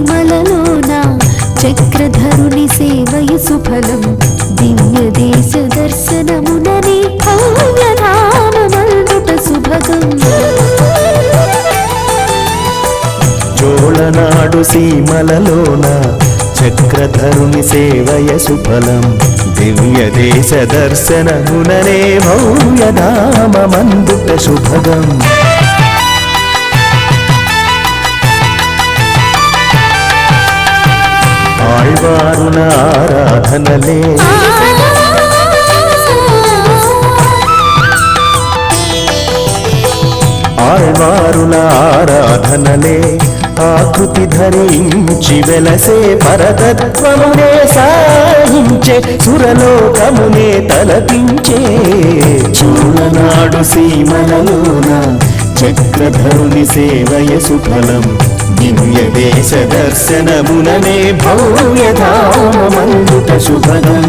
సీమలలోన చక్రధరుని సేవయ సుఫలం దివ్య దేశ దర్శనమునని భవ్యధామమందుట సుభగం చోళనాడు సీమలలోన చక్రధరుని సేవయ సుఫలం దివ్య దేశ దర్శనముననే భవ్యధామమందుట శుభగం ఆళ్వారుల ఆరాధనలే ఆళ్వారుల ఆరాధనలే ఆకృతి ధరించి వెలసే పరతత్వమునే సాహించే సురలోకమునే తలపించే చోళనాడు సీమలలోన చక్రధరుని సేవయ సుఫలం దివ్య దేశ దర్శనముననే భవ్యధామమందుట శుభగం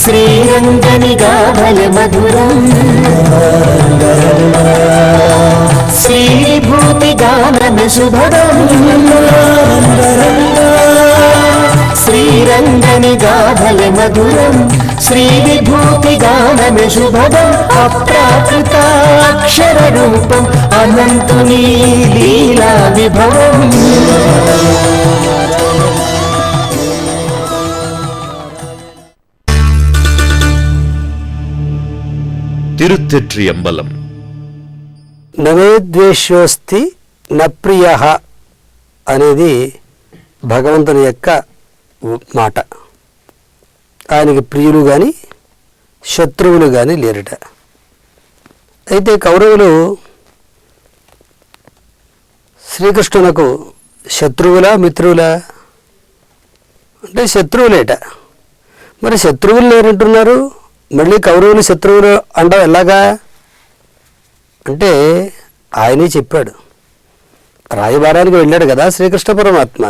శ్రీరంగనిగా బల మధురం శ్రీభూతి గానన శుభదం శ్రీరంగనిగా బల మధురం శ్రీవిభూతి గానన శుభదం అప్రాకృతాక్షర రూపం అనంతుని లీలా విభవం తిరుత్తెట్రియంబలం. నవేద్వేష్యోస్తి నప్రియ అనేది భగవంతుని యొక్క మాట. ఆయనకి ప్రియులు కానీ శత్రువులు కానీ లేరుట. అయితే కౌరవులు శ్రీకృష్ణునకు శత్రువులా మిత్రులా అంటే శత్రువులేట. మరి శత్రువులు లేరంటున్నారు, మళ్ళీ కౌరవులు శత్రువులు అంటాం ఎలాగా అంటే ఆయనే చెప్పాడు. రాయబారానికి వెళ్ళాడు కదా శ్రీకృష్ణ పరమాత్మ.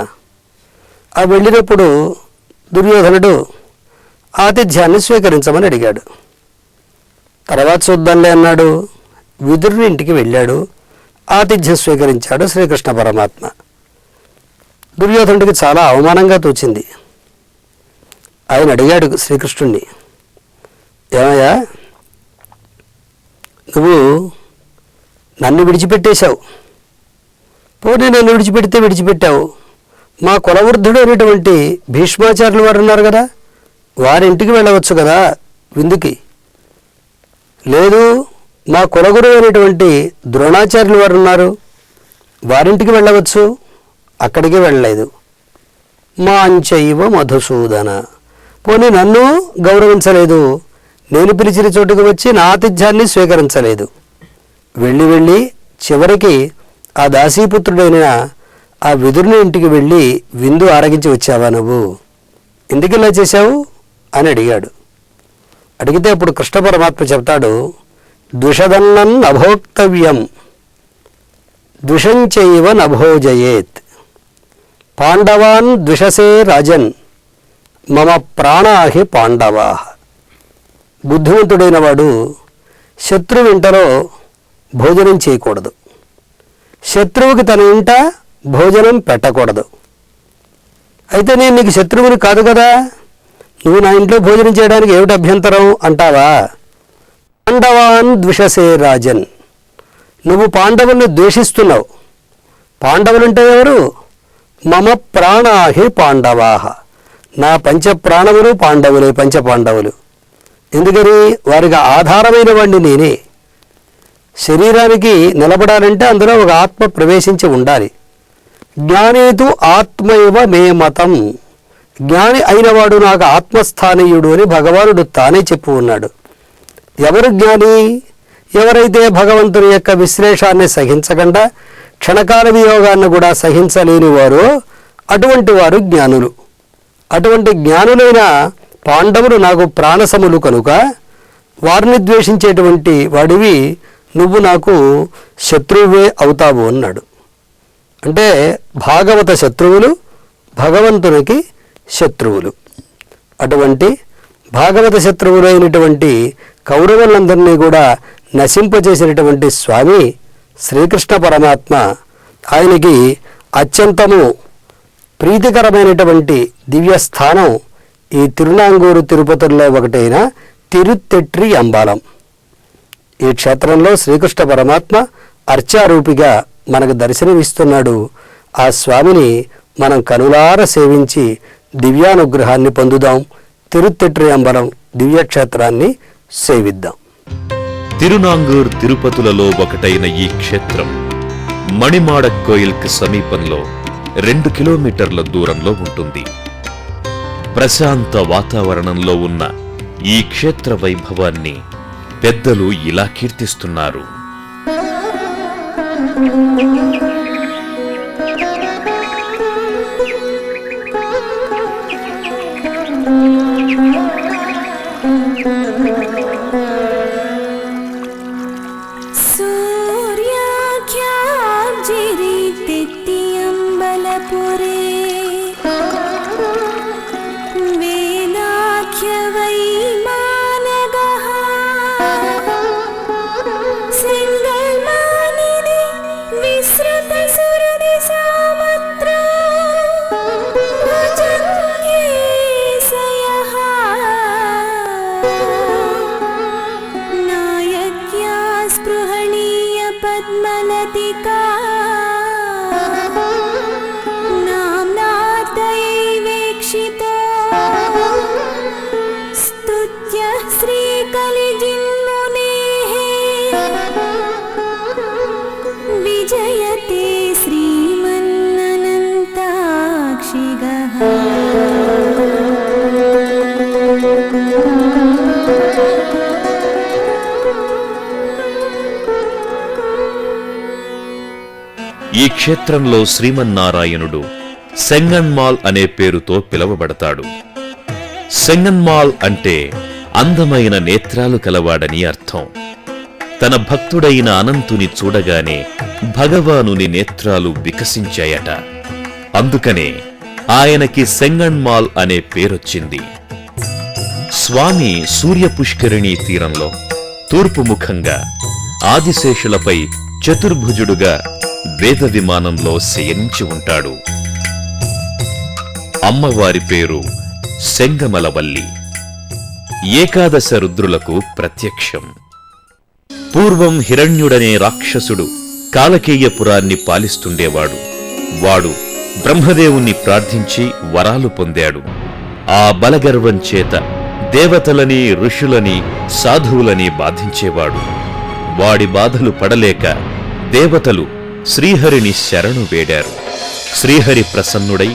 ఆ వెళ్ళినప్పుడు దుర్యోధనుడు ఆతిథ్యాన్ని స్వీకరించమని అడిగాడు. తర్వాత చూద్దాంలే అన్నాడు. విదురుని ఇంటికి వెళ్ళాడు, ఆతిథ్యం స్వీకరించాడు శ్రీకృష్ణ పరమాత్మ. దుర్యోధనుడికి చాలా అవమానంగా తోచింది. ఆయన అడిగాడు శ్రీకృష్ణుణ్ణి, ఏమయ్యా నువ్వు నన్ను విడిచిపెట్టేశావు, పోనీ నన్ను విడిచిపెడితే విడిచిపెట్టావు, మా కులవృద్ధుడు అనేటువంటి భీష్మాచార్యులు వారు ఉన్నారు కదా, వారింటికి వెళ్ళవచ్చు కదా విందుకి. లేదు మా కులగురు అనేటువంటి ద్రోణాచార్యులు వారు ఉన్నారు, వారింటికి వెళ్ళవచ్చు, అక్కడికి వెళ్ళలేదు. మా అంచైవ మధుసూదన, పోనీ నన్ను గౌరవించలేదు, నేను పిలిచిన చోటుకు వచ్చి నా ఆతిథ్యాన్ని స్వీకరించలేదు. వెళ్ళి వెళ్ళి చివరికి ఆ దాసీపుత్రుడైన ఆ విదురుని ఇంటికి వెళ్ళి విందు ఆరగించి వచ్చావా నువ్వు, ఎందుకు ఇలా చేశావు అని అడిగాడు. అడిగితే అప్పుడు కృష్ణ పరమాత్మ చెప్తాడు, ద్విషదన్నం నభోక్తవ్యం ద్విషంచైవ నభోజయేత్ పాండవాన్ ద్విషసే రాజన్ మమ ప్రాణాహి పాండవా. బుద్ధిమంతుడైన వాడు శత్రువు ఇంటలో భోజనం చేయకూడదు, శత్రువుకి తన ఇంట భోజనం పెట్టకూడదు. అయితే నేను నీకు శత్రువుని కాదు కదా, నువ్వు నా ఇంట్లో భోజనం చేయడానికి ఏమిటి అభ్యంతరం అంటావా? పాండవాన్ ద్విషసే రాజన్, నువ్వు పాండవుల్ని ద్వేషిస్తున్నావు. పాండవులంటే ఎవరు? మమ ప్రాణాహి పాండవాహ, నా పంచప్రాణములు పాండవులే, పంచపాండవులు. ఎందుకని? వారికి ఆధారమైన వాడిని నేనే. శరీరానికి నిలబడాలంటే అందులో ఒక ఆత్మ ప్రవేశించి ఉండాలి. జ్ఞానేతు ఆత్మైవ మే మతం, జ్ఞాని అయినవాడు నాకు ఆత్మస్థానీయుడు అని భగవానుడు తానే చెప్పు ఉన్నాడు. ఎవరు జ్ఞాని? ఎవరైతే భగవంతుని యొక్క విశ్లేషాన్ని సహించకుండా క్షణకాల వియోగాన్ని కూడా సహించలేని వారో అటువంటి వారు జ్ఞానులు. అటువంటి జ్ఞానులైన పాండవులు నాకు ప్రాణసములు కనుక వారిని ద్వేషించేటువంటి వాడివి నువ్వు నాకు శత్రువే అవుతావు అన్నాడు. అంటే భాగవత శత్రువులు భగవంతునికి శత్రువులు. అటువంటి భాగవత శత్రువులైనటువంటి కౌరవులందరినీ కూడా నశింపచేసినటువంటి స్వామి శ్రీకృష్ణ పరమాత్మ, ఆయనకి అత్యంతము ప్రీతికరమైనటువంటి దివ్యస్థానం ఈ తిరునాంగూరు తిరుపతుల్లో ఒకటైన తిరుత్తెట్రి అంబాలం. ఈ క్షేత్రంలో శ్రీకృష్ణ పరమాత్మ అర్చారూపిగా మనకు దర్శనమిస్తున్నాడు. ఆ స్వామిని మనం కనులార సేవించి దివ్యానుగ్రహాన్ని పొందుదాం. తిరుత్తెట్రి అంబలం దివ్యక్షేత్రాన్ని సేవిద్దాం. తిరునాంగూర్ తిరుపతులలో ఒకటైన ఈ క్షేత్రం మణిమాడక్ కోయిల్కి సమీపంలో 2 కిలోమీటర్ల దూరంలో ఉంటుంది. ప్రశాంత వాతావరణంలో ఉన్న ఈ క్షేత్ర వైభవాన్ని పెద్దలు ఇలా కీర్తిస్తున్నారు. ఈ క్షేత్రంలో శ్రీమన్నారాయణుడు సెంగన్మాల్ అనే పేరుతో పిలువబడతాడు. సెంగన్మాల్ అంటే అందమైన నేత్రాలు కలవాడని అర్థం. తన భక్తుడైన అనంతుని చూడగానే భగవానుని నేత్రాలు వికసించాయట. అందుకనే ఆయనకి సెంగన్మాల్ అనే పేరొచ్చింది. స్వామి సూర్యపుష్కరిణీ తీరంలో తూర్పు ముఖంగా ఆదిశేషులపై చతుర్భుజుడుగా వేద విమానంలో శయనించి ఉంటాడు. అమ్మవారి పేరు సెంగమలవల్లి. ఏకాదశ రుద్రులకు ప్రత్యక్షం. పూర్వం హిరణ్యుడనే రాక్షసుడు కాలకేయపురాన్ని పాలిస్తుండేవాడు. వాడు బ్రహ్మదేవుణ్ణి ప్రార్థించి వరాలు పొందాడు. ఆ బలగర్వం చేత దేవతలని, ఋషులని, సాధువులని బాధించేవాడు. వాడి బాధలు పడలేక దేవతలు శ్రీహరిని శరణు వేడారు. శ్రీహరి ప్రసన్నుడై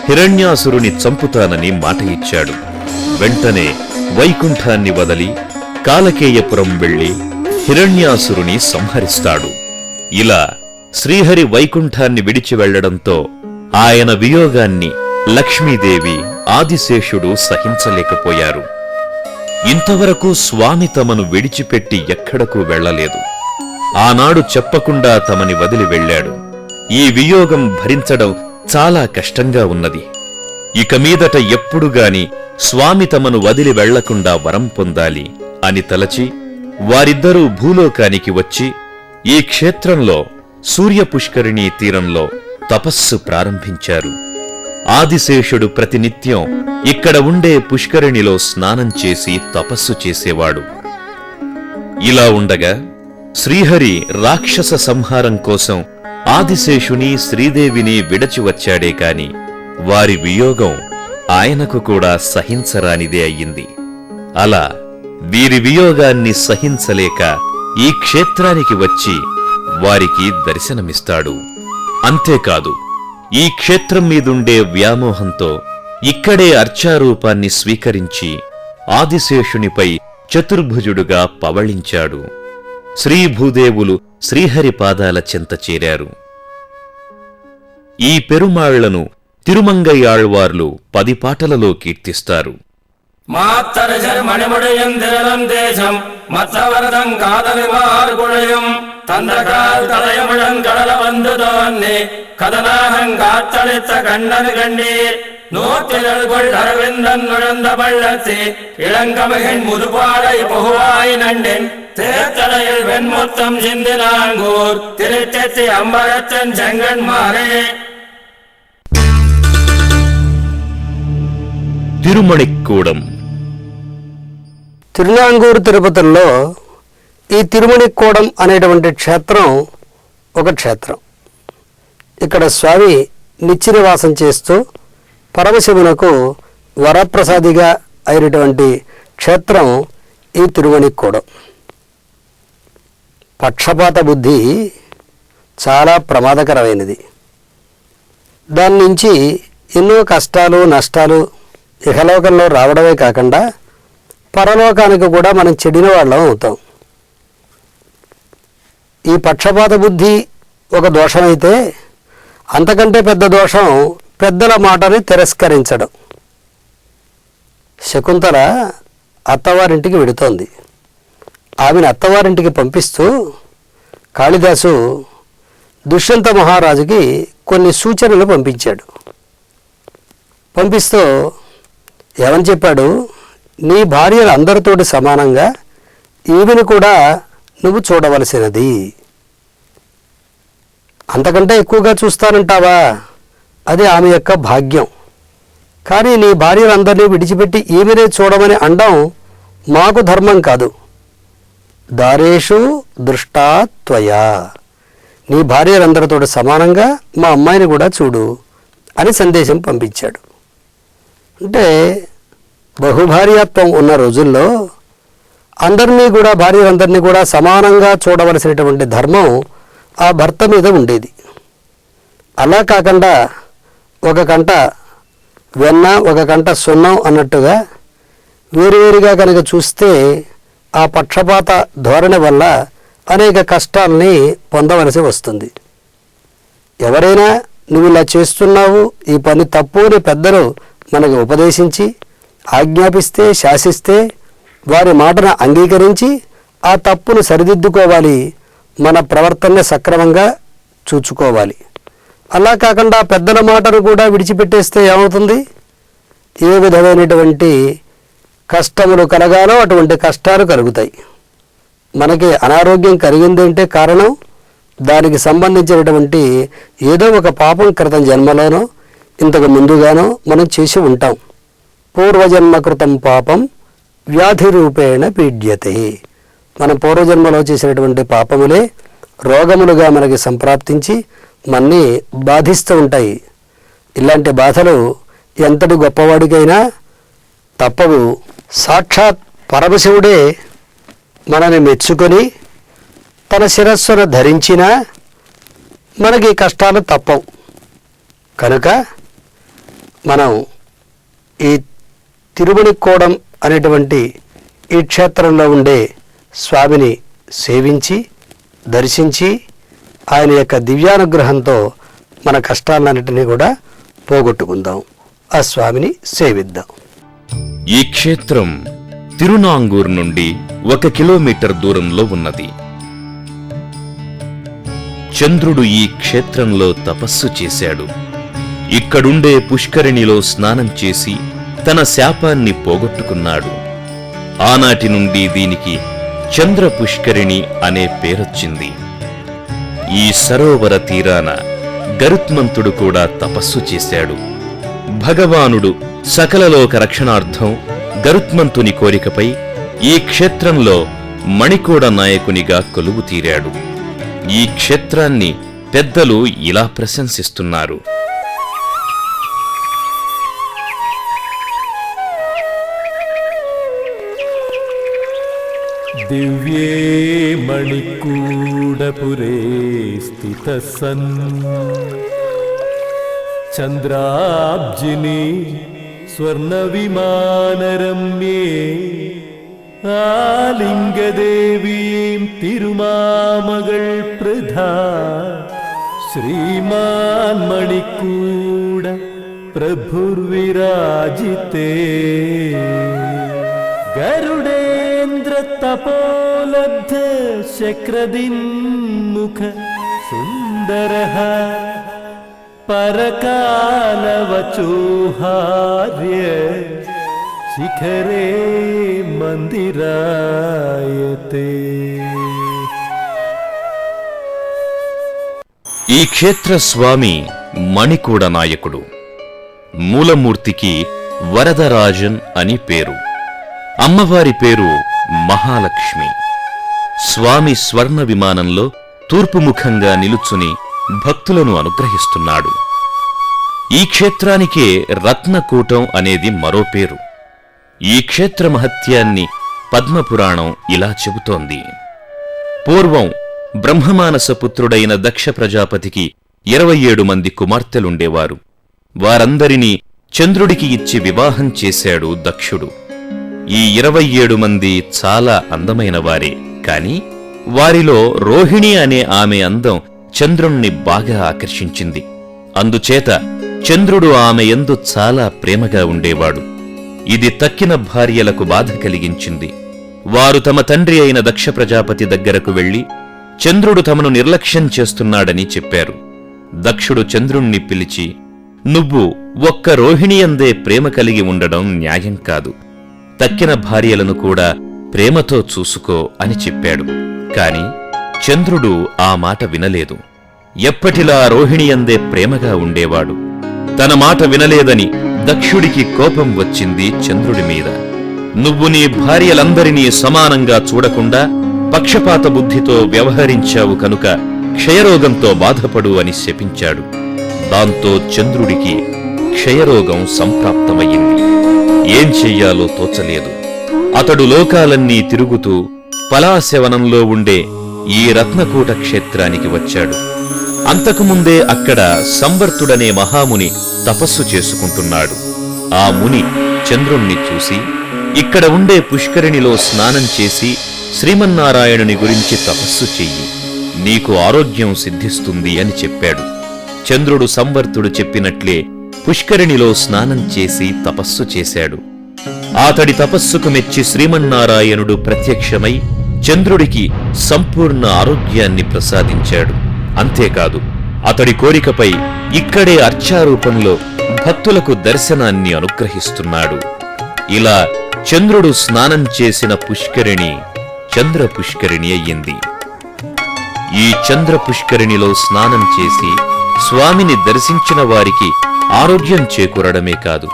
హిరణ్యాసురుని చంపుతానని మాట ఇచ్చాడు. వెంటనే వైకుంఠాన్ని వదలి కాలకేయపురం వెళ్లి హిరణ్యాసురుని సంహరిస్తాడు. ఇలా శ్రీహరి వైకుంఠాన్ని విడిచి వెళ్లడంతో ఆయన వియోగాన్ని లక్ష్మీదేవి, ఆదిశేషుడు సహించలేకపోయారు. ఇంతవరకు స్వామి తమను విడిచిపెట్టి ఎక్కడకు వెళ్లలేదు. ఆనాడు చెప్పకుండా తమని వదిలి వెళ్లాడు. ఈ వియోగం భరించడం చాలా కష్టంగా ఉన్నది. ఇక మీదట ఎప్పుడుగాని స్వామి తమను వదిలి వెళ్లకుండా వరం పొందాలి అని తలచి వారిద్దరూ భూలోకానికి వచ్చి ఈ క్షేత్రంలో సూర్యపుష్కరిణీ తీరంలో తపస్సు ప్రారంభించారు. ఆదిశేషుడు ప్రతినిత్యం ఇక్కడ ఉండే పుష్కరిణిలో స్నానం చేసి తపస్సు చేసేవాడు. ఇలా ఉండగా శ్రీహరి రాక్షస సంహారం కోసం ఆదిశేషుని, శ్రీదేవిని విడచి వచ్చాడే కాని వారి వియోగం ఆయనకు కూడా సహించరానిదే అయ్యింది. అలా వీరి వియోగాన్ని సహించలేక ఈ క్షేత్రానికి వచ్చి వారికి దర్శనమిస్తాడు. అంతేకాదు, ఈ క్షేత్రం మీదుండే వ్యామోహంతో ఇక్కడే అర్చారూపాన్ని స్వీకరించి ఆదిశేషునిపై చతుర్భుజుడుగా పవళించాడు. శ్రీభూదేవులు శ్రీహరి పాదాల చెంత చేరారు. ఈ పెరుమాళ్లను తిరుమంగయ్యాళ్వార్లు 10 పాటలలో కీర్తిస్తారు. மாத்தரசர் மணிமுடையும் திரளும் தேசம் மற்றவரதம் காதலிமார் குழையும் தந்தகால் தலையமுழன் கடல வந்து தோன்னி கதனாகங்காத்தளித்த கண்ணன் கண்டீர் நூற்றிதழ்கொள் அரவிந்தன் நுழந்த பள்ளத்தி இளங்கமகின் முதுபாடை புகுவாய் நண்டின் தேர்த்தலையில் வெண்முத்தம் சிந்தினாங்கூர் திருத்தெத்தி அம்பரத்தன் செங்கன்மாரே. తిరుమణిక్కూడం. తిరునాంగూరు తిరుపతిలో ఈ తిరుమణిక్కూడం అనేటువంటి క్షేత్రం ఒక క్షేత్రం. ఇక్కడ స్వామి నిత్యనివాసం చేస్తూ పరమశివునకు వరప్రసాదిగా అయినటువంటి క్షేత్రం ఈ తిరుమణిక్కూడం. పక్షపాత బుద్ధి చాలా ప్రమాదకరమైనది. దాని నుంచి ఎన్నో కష్టాలు నష్టాలు ఇహలోకంలో రావడమే కాకుండా పరలోకానికి కూడా మనం చెడిన వాళ్ళం అవుతాం. ఈ పక్షపాత బుద్ధి ఒక దోషమైతే అంతకంటే పెద్ద దోషం పెద్దల మాటని తిరస్కరించడం. శకుంతల అత్తవారింటికి వెడుతోంది. ఆమెను అత్తవారింటికి పంపిస్తూ కాళిదాసు దుష్యంత మహారాజుకి కొన్ని సూచనలు పంపించాడు. పంపిస్తూ ఏమని చెప్పాడు? నీ భార్యలు అందరితోటి సమానంగా ఈమెను కూడా నువ్వు చూడవలసినది. అంతకంటే ఎక్కువగా చూస్తానంటావా? అది ఆమె యొక్క భాగ్యం. కానీ నీ భార్యలందరినీ విడిచిపెట్టి ఈమెనే చూడమని అనడం మాకు ధర్మం కాదు. దారేషు దృష్టా త్వయా, నీ భార్యలందరితో సమానంగా మా అమ్మాయిని కూడా చూడు అని సందేశం పంపించాడు. అంటే బహుభార్యాత్వం ఉన్న రోజుల్లో అందరినీ కూడా భార్యలందరినీ కూడా సమానంగా చూడవలసినటువంటి ధర్మం ఆ భర్త మీద ఉండేది. అలా కాకుండా ఒక కంట వెన్న ఒక కంట సున్నం అన్నట్టుగా వేరువేరుగా కనుక చూస్తే ఆ పక్షపాత ధోరణి వల్ల అనేక కష్టాలని పొందవలసి వస్తుంది. ఎవరైనా నువ్వు ఇలా చేస్తున్నావు, ఈ పని తప్పు అని పెద్దలు మనకు ఉపదేశించి ఆజ్ఞాపిస్తే శాసిస్తే వారి మాటను అంగీకరించి ఆ తప్పును సరిదిద్దుకోవాలి. మన ప్రవర్తనని సక్రమంగా చూచుకోవాలి. అలా కాకుండా పెద్దల మాటను కూడా విడిచిపెట్టేస్తే ఏమవుతుంది? ఏ విధమైనటువంటి కష్టములు కలగాలో అటువంటి కష్టాలు కలుగుతాయి. మనకి అనారోగ్యం కలిగిందంటే కారణం దానికి సంబంధించినటువంటి ఏదో ఒక పాపం క్రితం జన్మలోనో ఇంతకు ముందుగానో మనం చేసి ఉంటాం. పూర్వజన్మకృతం పాపం వ్యాధి రూపేణ పీడ్యతే. మన పూర్వజన్మలో చేసినటువంటి పాపములే రోగములుగా మనకి సంప్రాప్తించి మన్ని బాధిస్తూ ఉంటాయి. ఇలాంటి బాధలు ఎంతటి గొప్పవాడికైనా తప్పవు. సాక్షాత్ పరమశివుడే మనని మెచ్చుకొని తన శిరస్సును ధరించినా మనకి కష్టాలు తప్పవు. కనుక మనం ఈ తిరుమణిక్కూడం అనేటువంటి ఈ క్షేత్రంలో ఉండే స్వామిని సేవించి దర్శించి ఆయన యొక్క దివ్యానుగ్రహంతో మన కష్టాలన్నింటినీ కూడా పోగొట్టుకుందాం. ఆ స్వామిని సేవిద్దాం. ఈ క్షేత్రం తిరునాంగూర్ నుండి 1 కిలోమీటర్ దూరంలో ఉన్నది. చంద్రుడు ఈ క్షేత్రంలో తపస్సు చేశాడు. ఇక్కడుండే పుష్కరిణిలో స్నానం చేసి తన శాపాన్ని పోగొట్టుకున్నాడు. ఆనాటి నుండి దీనికి చంద్ర పుష్కరిణి అనే పేరొచ్చింది. ఈ సరోవర తీరాన గరుత్మంతుడు కూడా తపస్సు చేశాడు. భగవానుడు సకలలోక రక్షణార్థం గరుత్మంతుని కోరికపై ఈ క్షేత్రంలో మణికోడ నాయకునిగా కొలువు తీరాడు. ఈ క్షేత్రాన్ని పెద్దలు ఇలా ప్రశంసిస్తున్నారు. దివ్యే మణికూడపురే స్థితః సన్ చంద్రాబ్జిని స్వర్ణ విమానరమ్యే ആലിംഗദേവീം തിരുമാമകൾ പ്രധാ ശ്രീമാൻ മണിക്കൂട പ്രഭുർവിരാജിതേ ഗരുഡേന്ദ്ര തപോലബ്ധ ശക്രദിന്മുഖ സുന്ദരഃ പരകാലവചോഹാര്യ ശിഖരേ మందిరాయతే. ఈ క్షేత్ర స్వామి మణికూడ నాయకుడు. మూలమూర్తికి వరదరాజన్ అని పేరు. అమ్మవారి పేరు మహాలక్ష్మి. స్వామి స్వర్ణ విమానంలో తూర్పుముఖంగా నిలుచుని భక్తులను అనుగ్రహిస్తున్నాడు. ఈ క్షేత్రానికే రత్నకూటం అనేది మరో పేరు. ఈ క్షేత్ర మహత్యాన్ని పద్మపురాణం ఇలా చెబుతోంది. పూర్వం బ్రహ్మమానస పుత్రుడైన దక్ష ప్రజాపతికి 27 మంది కుమార్తెలుండేవారు. వారందరినీ చంద్రుడికి ఇచ్చి వివాహం చేశాడు దక్షుడు. ఈ 27 మంది చాలా అందమైన వారే. కాని వారిలో రోహిణి అనే ఆమె అందం చంద్రుణ్ణి బాగా ఆకర్షించింది. అందుచేత చంద్రుడు ఆమె యందు చాలా ప్రేమగా ఉండేవాడు. ఇది తక్కిన భార్యలకు బాధ కలిగించింది. వారు తమ తండ్రి అయిన దక్ష ప్రజాపతి దగ్గరకు వెళ్లి చంద్రుడు తమను నిర్లక్ష్యం చేస్తున్నాడని చెప్పారు. దక్షుడు చంద్రుణ్ణి పిలిచి, నువ్వు ఒక్క రోహిణియందే ప్రేమ కలిగి ఉండడం న్యాయం కాదు. తక్కిన భార్యలను కూడా ప్రేమతో చూసుకో అని చెప్పాడు. కాని చంద్రుడు ఆ మాట వినలేదు. ఎప్పటిలా రోహిణియందే ప్రేమగా ఉండేవాడు. తన మాట వినలేదని దక్షుడికి కోపం వచ్చింది చంద్రుడి మీద. నువ్వు నీ భార్యలందరినీ సమానంగా చూడకుండా పక్షపాత బుద్ధితో వ్యవహరించావు కనుక క్షయరోగంతో బాధపడు అని శపించాడు. దాంతో చంద్రుడికి క్షయరోగం సంప్రాప్తమయ్యింది. ఏం చెయ్యాలో తోచలేదు. అతడు లోకాలన్నీ తిరుగుతూ పలాశవనంలో ఉండే ఈ రత్నకూట క్షేత్రానికి వచ్చాడు. అంతకుముందే అక్కడ సంవర్తుడనే మహాముని తపస్సు చేసుకుంటున్నాడు. ఆ ముని చంద్రుణ్ణి చూసి, ఇక్కడ ఉండే పుష్కరిణిలో స్నానం చేసి శ్రీమన్నారాయణుని గురించి తపస్సు చెయ్యి, నీకు ఆరోగ్యం సిద్ధిస్తుంది అని చెప్పాడు. చంద్రుడు సంవర్తుడు చెప్పినట్లే పుష్కరిణిలో స్నానం చేసి తపస్సు చేశాడు. అతడి తపస్సుకు మెచ్చి శ్రీమన్నారాయణుడు ప్రత్యక్షమై చంద్రుడికి సంపూర్ణ ఆరోగ్యాన్ని ప్రసాదించాడు. అంతేకాదు, అతడి కోరికపై ఇక్కడే అర్చారూపంలో భక్తులకు దర్శనాన్ని అనుగ్రహిస్తున్నాడు. ఇలా చంద్రుడు స్నానం చేసిన పుష్కరిణి చంద్ర పుష్కరిణి అయ్యింది. ఈ చంద్ర పుష్కరిణిలో స్నానం చేసి స్వామిని దర్శించిన వారికి ఆరోగ్యం చేకూరడమే కాదు,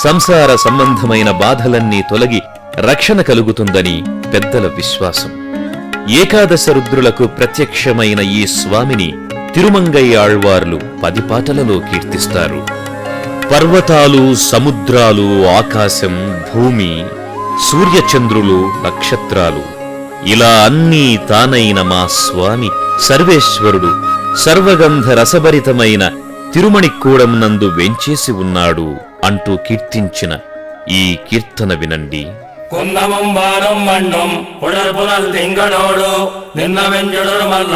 సంసార సంబంధమైన బాధలన్నీ తొలగి రక్షణ కలుగుతుందని పెద్దల విశ్వాసం. ఏకాదశ రుద్రులకు ప్రత్యక్షమైన ఈ స్వామిని తిరుమంగై ఆళ్వార్లు 10 పాటలలో కీర్తిస్తారు. పర్వతాలు, సముద్రాలు, ఆకాశం, భూమి, సూర్యచంద్రులు, నక్షత్రాలు, ఇలా అన్నీ తానైన మా స్వామి సర్వేశ్వరుడు సర్వగంధ రసభరితమైన తిరుమణిక్కూడం నందు వేంచేసి ఉన్నాడు అంటూ కీర్తించిన ఈ కీర్తన వినండి. കുന്നവും വാനും മണ്ണും പുഴൽ പുനൽ തിങ്കളോടു നിന്നവെഞ്ചുടരുമല്ല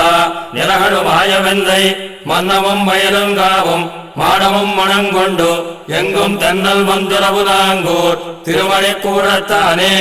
നിറകളുമായവെന്തൈ മന്നവും വയലും കാവും മാടവും മണം കൊണ്ടു എങ്കും തെന്നൽ മന്ദിരവുതാങ്കൂർ തിരുമണിക്കൂടത്താനേ.